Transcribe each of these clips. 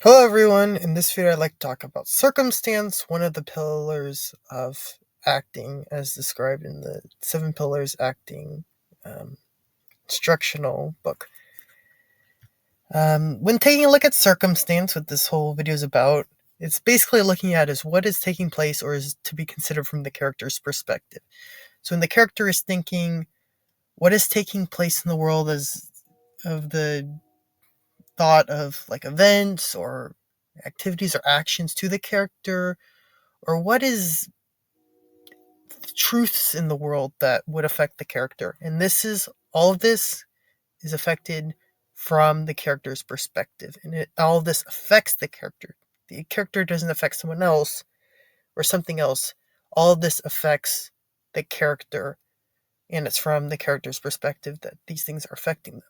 Hello everyone, in this video I'd like to talk about circumstance, one of the pillars of acting as described in the 7 Pillars Acting instructional book. When taking a look at circumstance, what this whole video is about, it's basically looking at is what is taking place or is to be considered from the character's perspective. So when the character is thinking, what is taking place in the world as of the thought of like events or activities or actions to the character, or what is truths in the world that would affect the character. And all of this is affected from the character's perspective, and all of this affects the character. The character doesn't affect someone else or something else. All of this affects the character, and it's from the character's perspective that these things are affecting them.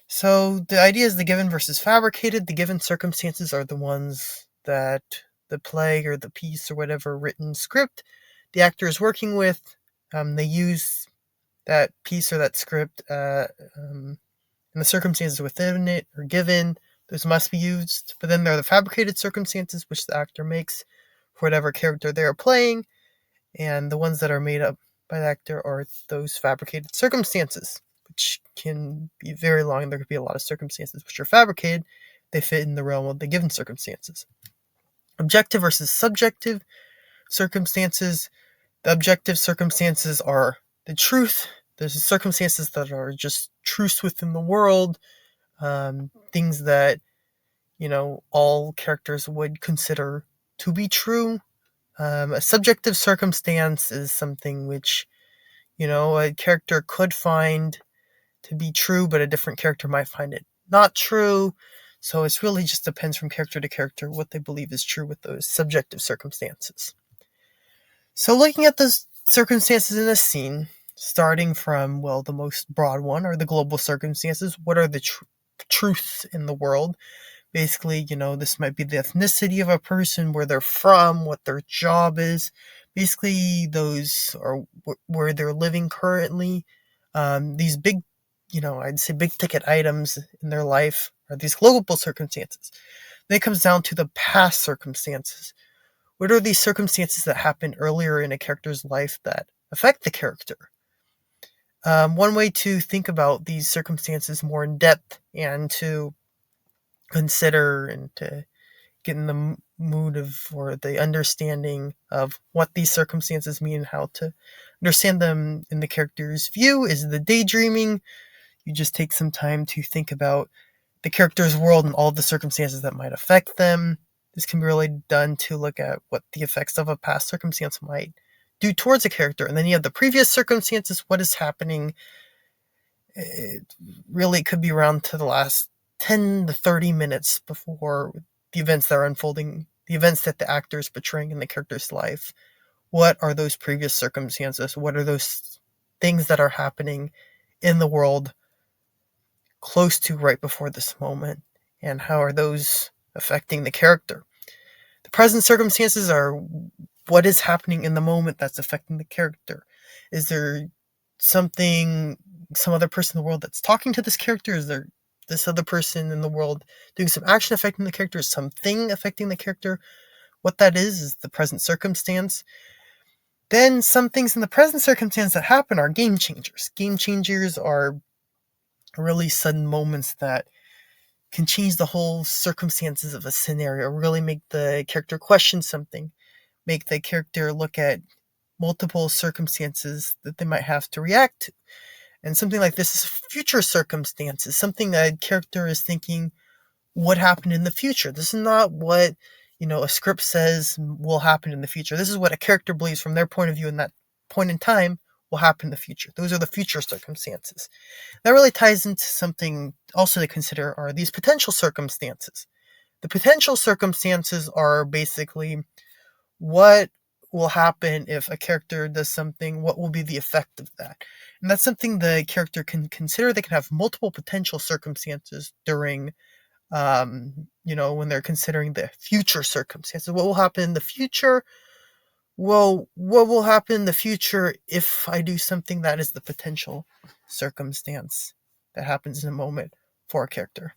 So the idea is the given versus fabricated. The given circumstances are the ones that the play or the piece or whatever written script the actor is working with. They use that piece or that script, and the circumstances within it are given. Those must be used. But then there are the fabricated circumstances, which the actor makes for whatever character they are playing. And the ones that are made up by the actor are those fabricated circumstances, which can be very long. There could be a lot of circumstances which are fabricated. They fit in the realm of the given circumstances. Objective versus subjective circumstances. The objective circumstances are the truth. There's circumstances that are just truths within the world, things that, all characters would consider to be true. A subjective circumstance is something which, a character could find to be true, but a different character might find it not true. So it's really just depends from character to character what they believe is true with those subjective circumstances. So looking at the circumstances in a scene, starting from, the most broad one are the global circumstances. What are the truths in the world? Basically, this might be the ethnicity of a person, where they're from, what their job is. Basically, those are where they're living currently. These big, I'd say big ticket items in their life are these global circumstances. Then it comes down to the past circumstances. What are these circumstances that happened earlier in a character's life that affect the character? One way to think about these circumstances more in depth and to consider and to get in the mood of or the understanding of what these circumstances mean and how to understand them in the character's view is the daydreaming. You just take some time to think about the character's world and all the circumstances that might affect them. This can be really done to look at what the effects of a past circumstance might do towards a character. And then you have the previous circumstances, what is happening. It really could be around to the last 10 to 30 minutes before the events that are unfolding, the events that the actor is portraying in the character's life. What are those previous circumstances? What are those things that are happening in the world close to right before this moment? And how are those affecting the character? The present circumstances are what is happening in the moment that's affecting the character. Is there some other person in the world that's talking to this character? Is there this other person in the world doing some action affecting the character? Is something affecting the character? What that is the present circumstance. Then some things in the present circumstance that happen are game changers. Game changers are really sudden moments that can change the whole circumstances of a scenario, really make the character question something, make the character look at multiple circumstances that they might have to react to. And something like this is future circumstances, something that a character is thinking what happened in the future. This is not what, a script says will happen in the future. This is what a character believes from their point of view in that point in time will happen in the future. Those are the future circumstances. That really ties into something also to consider are these potential circumstances. The potential circumstances are basically what will happen if a character does something, what will be the effect of that. And that's something the character can consider. They can have multiple potential circumstances during, when they're considering the future circumstances. What will happen in the future? Well, what will happen in the future if I do something that is the potential circumstance that happens in a moment for a character?